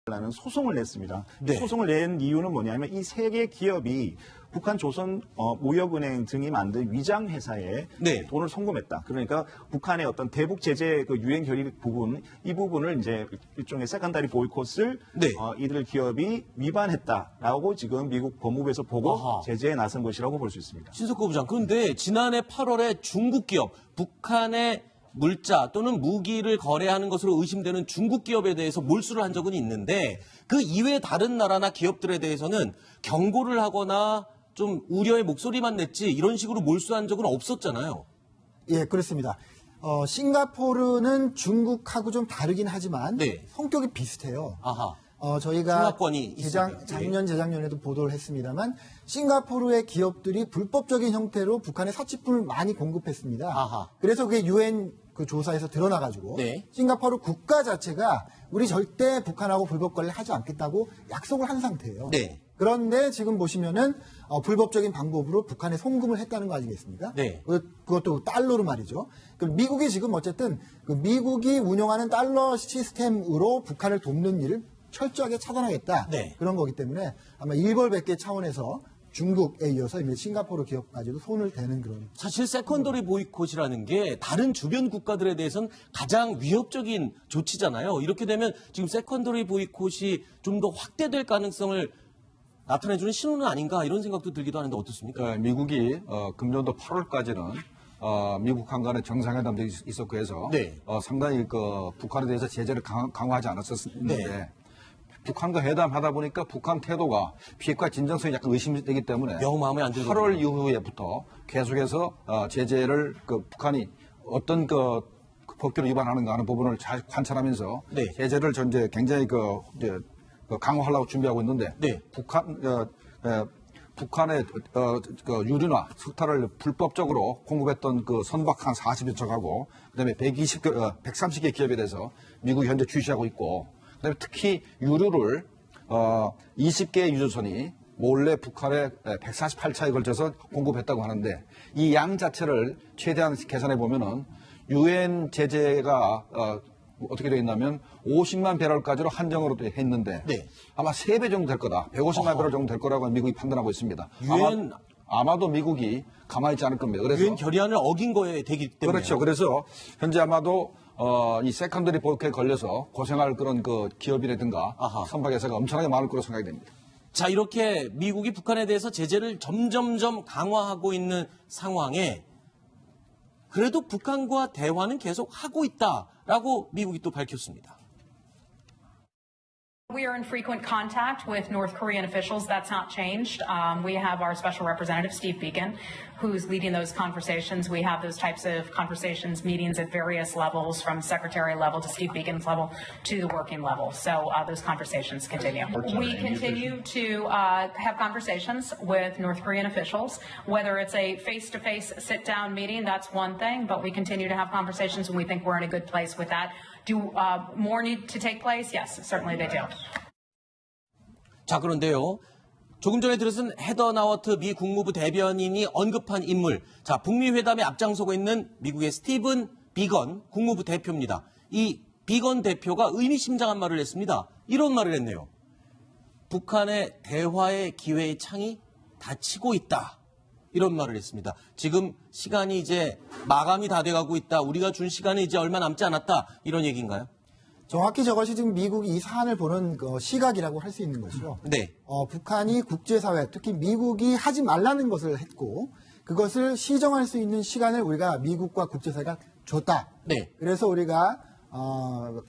라는 소송을 냈습니다. 네. 소송을 낸 이유는 뭐냐면 이 세 개 기업이 북한 조선 무역은행 등이 만든 위장 회사에 네. 돈을 송금했다. 그러니까 북한의 어떤 대북 제재 그 유엔 결의 부분 이 부분을 이제 일종의 세컨다리 보이콧을 네. 이들 기업이 위반했다라고 지금 미국 법무부에서 보고 아하. 제재에 나선 것이라고 볼 수 있습니다. 신석호 부장, 그런데 지난해 8월에 중국 기업, 북한의 물자 또는 무기를 거래하는 것으로 의심되는 중국 기업에 대해서 몰수를 한 적은 있는데 그 이외 다른 나라나 기업들에 대해서는 경고를 하거나 좀 우려의 목소리만 냈지 이런 식으로 몰수한 적은 없었잖아요. 예, 그렇습니다. 싱가포르는 중국하고 좀 다르긴 하지만 네. 성격이 비슷해요. 아하. 저희가 승하권이 있습니다. 작년, 재작년에도 보도를 했습니다만 싱가포르의 기업들이 불법적인 형태로 북한에 사치품을 많이 공급했습니다. 아하. 그래서 그게 유엔 그 조사에서 드러나가지고 네. 싱가포르 국가 자체가 우리 절대 북한하고 불법 거래를 하지 않겠다고 약속을 한 상태예요. 네. 그런데 지금 보시면은 불법적인 방법으로 북한에 송금을 했다는 거 아니겠습니까? 네. 그것도 달러로 말이죠. 그럼 미국이 지금 어쨌든 그 미국이 운영하는 달러 시스템으로 북한을 돕는 일을 철저하게 차단하겠다. 네. 그런 거기 때문에 아마 일벌백계 차원에서 중국에 이어서 이제 싱가포르 기업까지도 손을 대는 그런. 사실 세컨더리 보이콧이라는 게 다른 주변 국가들에 대해서는 가장 위협적인 조치잖아요. 이렇게 되면 지금 세컨더리 보이콧이 좀 더 확대될 가능성을 나타내주는 신호는 아닌가 이런 생각도 들기도 하는데 어떻습니까? 미국이 금년도 8월까지는 미국 한 간의 정상회담도 있었고 해서 네. 상당히 그 북한에 대해서 제재를 강화하지 않았었는데 네. 북한과 회담하다 보니까 북한 태도가 비핵화 진정성이 약간 의심이 되기 때문에 영 마음에 안 들거든요. 8월 이후에부터 계속해서 제재를 그 북한이 어떤 그 법규를 위반하는가 하는 부분을 잘 관찰하면서 네. 제재를 전제 굉장히 강화하려고 준비하고 있는데 네. 북한의 유류나 석탄을 불법적으로 공급했던 그 선박 한 40여 척하고 그다음에 130개 기업에 대해서 미국이 현재 주시하고 있고 그다음에 특히 유류를 20개의 유조선이 몰래 북한에 148차에 걸쳐서 공급했다고 하는데 이 양 자체를 최대한 계산해 보면은 유엔 제재가 어떻게 되어 있냐면 50만 배럴까지로 한정으로 했는데 네. 아마 3배 정도 될 거다. 150만 배럴 정도 될 거라고 미국이 판단하고 있습니다. 유엔 아마도 미국이 가만히 있지 않을 겁니다. 그래서 유엔 결의안을 어긴 거에 되기 때문에 그렇죠. 그래서 현재 아마도 이 세컨더리 보이콧에 걸려서 고생할 그런 그 기업이라든가 아하. 선박회사가 엄청나게 많을 거로 생각이 됩니다. 자, 이렇게 미국이 북한에 대해서 제재를 점점점 강화하고 있는 상황에 그래도 북한과 대화는 계속 하고 있다라고 미국이 또 밝혔습니다. We are in frequent contact with North Korean officials. That's not changed. We have our special representative, Steve Biegun, who's leading those conversations. We have those types of conversations, meetings at various levels, from secretary level to Steve Biegun's level to the working level. So those conversations continue. We continue to have conversations with North Korean officials. Whether it's a face-to-face sit-down meeting, that's one thing, but we continue to have conversations, and we think we're in a good place with that. Do more need to take place? Yes, certainly they do. 자, 그런데요. 조금 전에 들었은 헤더 나워트 미 국무부 대변인이 언급한 인물. 자, 북미 회담에 앞장서고 있는 미국의 스티븐 비건 국무부 대표입니다. 이 비건 대표가 의미심장한 말을 했습니다. 이런 말을 했네요. 북한의 대화의 기회의 창이 닫히고 있다. 이런 말을 했습니다. 지금 시간이 이제 마감이 다 돼가고 있다. 우리가 준 시간이 이제 얼마 남지 않았다. 이런 얘기인가요? 정확히 저것이 지금 미국이 이 사안을 보는 그 시각이라고 할 수 있는 것이죠. 네. 북한이 국제사회, 특히 미국이 하지 말라는 것을 했고 그것을 시정할 수 있는 시간을 우리가 미국과 국제사회가 줬다. 네. 그래서 우리가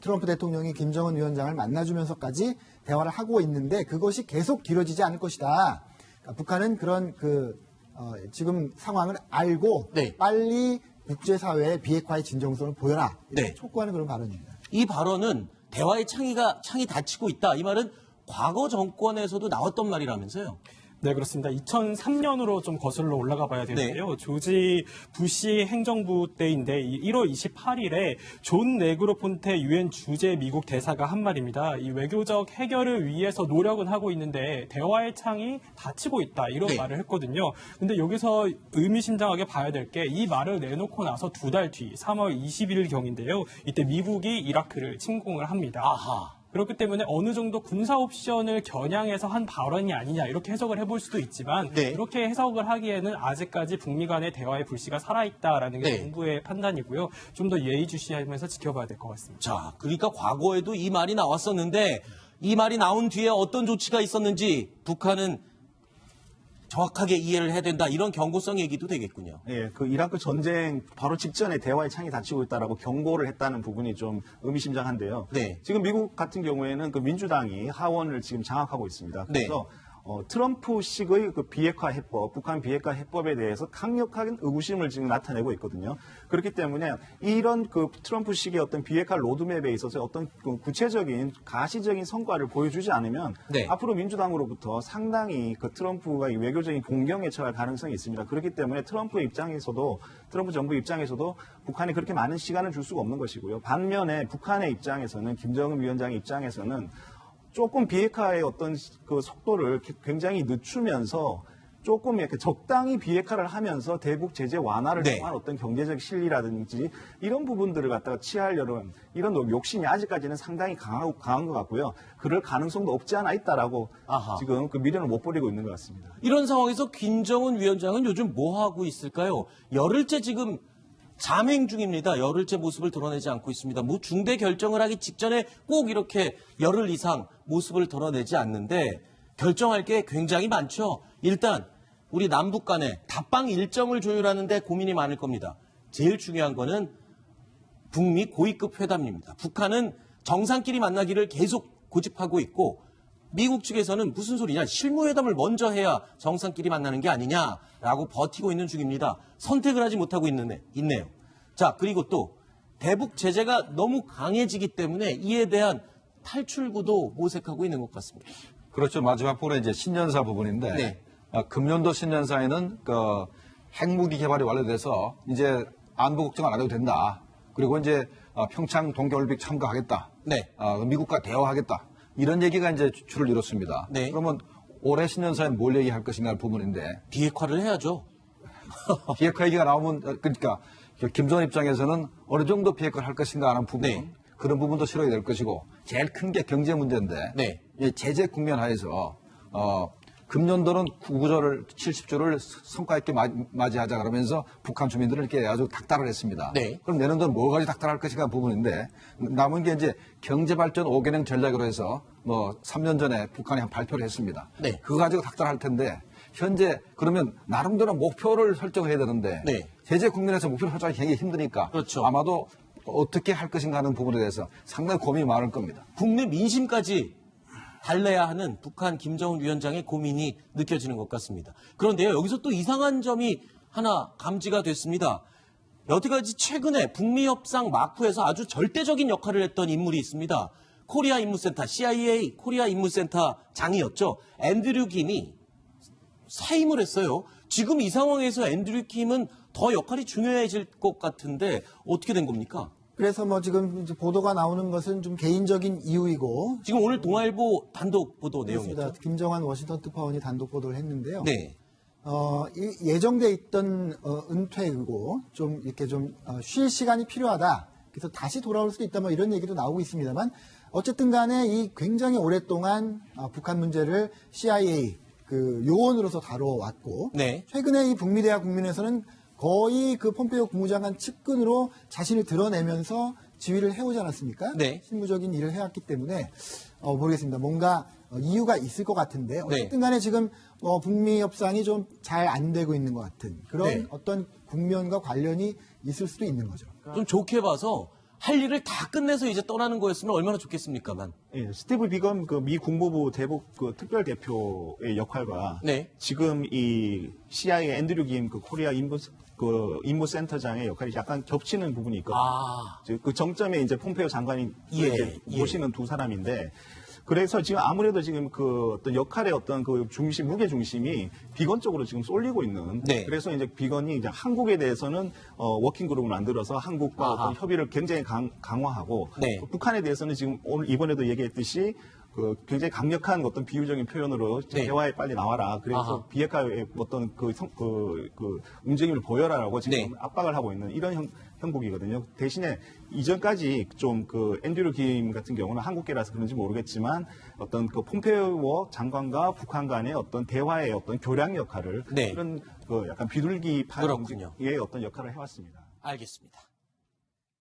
트럼프 대통령이 김정은 위원장을 만나주면서까지 대화를 하고 있는데 그것이 계속 길어지지 않을 것이다. 그러니까 북한은 그런 지금 상황을 알고 네. 빨리 국제사회의 비핵화의 진정성을 보여라. 이렇게 네. 촉구하는 그런 발언입니다. 이 발언은 대화의 창이 닫히고 있다. 이 말은 과거 정권에서도 나왔던 말이라면서요. 네, 그렇습니다. 2003년으로 좀 거슬러 올라가 봐야 되는데요. 조지 부시 행정부 때인데 1월 28일에 존 네그로폰테 유엔 주재 미국 대사가 한 말입니다. 이 외교적 해결을 위해서 노력은 하고 있는데 대화의 창이 닫히고 있다. 이런 말을 했거든요. 근데 여기서 의미심장하게 봐야 될 게 이 말을 내놓고 나서 2달 뒤 3월 20일 경인데요. 이때 미국이 이라크를 침공을 합니다. 아하. 그렇기 때문에 어느 정도 군사 옵션을 겨냥해서 한 발언이 아니냐 이렇게 해석을 해볼 수도 있지만 네. 이렇게 해석을 하기에는 아직까지 북미 간의 대화의 불씨가 살아있다라는 게 네. 정부의 판단이고요. 좀 더 예의주시하면서 지켜봐야 될 것 같습니다. 자, 그러니까 과거에도 이 말이 나왔었는데 이 말이 나온 뒤에 어떤 조치가 있었는지 북한은 정확하게 이해를 해야 된다. 이런 경고성 얘기도 되겠군요. 예, 그 이라크 전쟁 바로 직전에 대화의 창이 닫히고 있다라고 경고를 했다는 부분이 좀 의미심장한데요. 네. 지금 미국 같은 경우에는 그 민주당이 하원을 지금 장악하고 있습니다. 그래서 트럼프식의 그 비핵화 해법, 북한 비핵화 해법에 대해서 강력한 의구심을 지금 나타내고 있거든요. 그렇기 때문에 이런 그 트럼프식의 어떤 비핵화 로드맵에 있어서 어떤 그 구체적인 가시적인 성과를 보여주지 않으면 네. 앞으로 민주당으로부터 상당히 그 트럼프가 이 외교적인 공경에 처할 가능성이 있습니다. 그렇기 때문에 트럼프 정부 입장에서도 북한에 그렇게 많은 시간을 줄 수가 없는 것이고요. 반면에 북한의 입장에서는 김정은 위원장의 입장에서는 조금 비핵화의 어떤 그 속도를 굉장히 늦추면서 조금 이렇게 적당히 비핵화를 하면서 대북 제재 완화를 네. 통한 어떤 경제적 실리라든지 이런 부분들을 갖다가 취하려는 이런 욕심이 아직까지는 상당히 강한 것 같고요. 그럴 가능성도 없지 않아 있다라고 아하. 지금 그 미련을 못 버리고 있는 것 같습니다. 이런 상황에서 김정은 위원장은 요즘 뭐 하고 있을까요? 열흘째 지금 잠행 중입니다. 열흘째 모습을 드러내지 않고 있습니다. 뭐 중대 결정을 하기 직전에 꼭 이렇게 열흘 이상 모습을 드러내지 않는데 결정할 게 굉장히 많죠. 일단 우리 남북 간의 답방 일정을 조율하는데 고민이 많을 겁니다. 제일 중요한 거는 북미 고위급 회담입니다. 북한은 정상끼리 만나기를 계속 고집하고 있고 미국 측에서는 무슨 소리냐, 실무회담을 먼저 해야 정상끼리 만나는 게 아니냐라고 버티고 있는 중입니다. 선택을 하지 못하고 있네요. 자, 그리고 또 대북 제재가 너무 강해지기 때문에 이에 대한 탈출구도 모색하고 있는 것 같습니다. 그렇죠. 마지막 부분에 이제 신년사 부분인데 네. 금년도 신년사에는 그 핵무기 개발이 완료돼서 이제 안보 걱정 안 해도 된다. 그리고 이제 평창 동계올림픽 참가하겠다. 네. 미국과 대화하겠다. 이런 얘기가 이제 주를 이뤘습니다. 네. 그러면 올해 신년사에 뭘 얘기할 것인가 부분인데 비핵화를 해야죠. 비핵화 얘기가 나오면 그러니까 김정은 입장에서는 어느 정도 비핵화를 할 것인가 하는 부분 네. 그런 부분도 실어야 될 것이고 제일 큰 게 경제 문제인데 네. 이 제재 국면 하에서 금년도는 70조를 성과 있게 맞이하자 그러면서 북한 주민들을 이렇게 아주 닥달을 했습니다. 네. 그럼 내년도는 뭐 가지고 닥달할 것인가 부분인데 남은 게 이제 경제발전 5개년 전략으로 해서 뭐 3년 전에 북한이 한 발표를 했습니다. 네. 그거 가지고 닥달할 텐데 현재 그러면 나름대로 목표를 설정해야 되는데 네. 제재 국면에서 목표를 설정하기 굉장히 힘드니까 그렇죠. 아마도 어떻게 할 것인가 하는 부분에 대해서 상당히 고민이 많을 겁니다. 국내 민심까지 달래야 하는 북한 김정은 위원장의 고민이 느껴지는 것 같습니다. 그런데요, 여기서 또 이상한 점이 하나 감지가 됐습니다. 여태까지 최근에 북미 협상 마크에서 아주 절대적인 역할을 했던 인물이 있습니다. 코리아 임무센터, CIA 코리아 임무센터 장이었죠. 앤드류 김이 사임을 했어요. 지금 이 상황에서 앤드류 김은 더 역할이 중요해질 것 같은데 어떻게 된 겁니까? 그래서 뭐 지금 이제 보도가 나오는 것은 좀 개인적인 이유이고 지금 오늘 동아일보 단독 보도 그렇습니다. 내용이었죠. 김정한 워싱턴 특파원이 단독 보도를 했는데요. 네. 예정돼 있던 은퇴고 좀 이렇게 좀 쉴 시간이 필요하다. 그래서 다시 돌아올 수도 있다. 뭐 이런 얘기도 나오고 있습니다만 어쨌든 간에 이 굉장히 오랫동안 북한 문제를 CIA 그 요원으로서 다뤄왔고 네. 최근에 이 북미 대화 국면에서는 거의 그 폼페이오 국무장관 측근으로 자신을 드러내면서 지휘를 해오지 않았습니까? 네. 실무적인 일을 해왔기 때문에 모르겠습니다. 뭔가 이유가 있을 것 같은데 어쨌든 간에 지금 북미 협상이 좀 잘 안 되고 있는 것 같은 그런 네. 어떤 국면과 관련이 있을 수도 있는 거죠. 좀 좋게 봐서 할 일을 다 끝내서 이제 떠나는 거였으면 얼마나 좋겠습니까만. 예, 스티브 비건 그 미 국무부 대북 그 특별 대표의 역할과 네. 지금 이 CIA 앤드류 김 그 코리아 임무센터장의 역할이 약간 겹치는 부분이 있거든요. 아. 그 정점에 이제 폼페이오 장관이 이제 모시는 두 사람인데 그래서 지금 아무래도 지금 그 어떤 역할의 어떤 그 중심, 무게 중심이 비건 쪽으로 지금 쏠리고 있는. 네. 그래서 이제 비건이 이제 한국에 대해서는 워킹 그룹을 만들어서 한국과 아하. 어떤 협의를 굉장히 강화하고 네. 북한에 대해서는 지금 오늘 이번에도 얘기했듯이 그 굉장히 강력한 어떤 비유적인 표현으로 네. 대화에 빨리 나와라. 그래서 아하. 비핵화의 어떤 그 움직임을 보여라라고 지금 네. 압박을 하고 있는 이런 형국이거든요. 대신에 이전까지 좀 그 앤드류 김 같은 경우는 한국계라서 그런지 모르겠지만 어떤 그 폼페이오 장관과 북한 간의 어떤 대화의 어떤 교량 역할을 네. 그런 그 약간 비둘기 그렇군요. 파의 어떤 역할을 해왔습니다. 알겠습니다.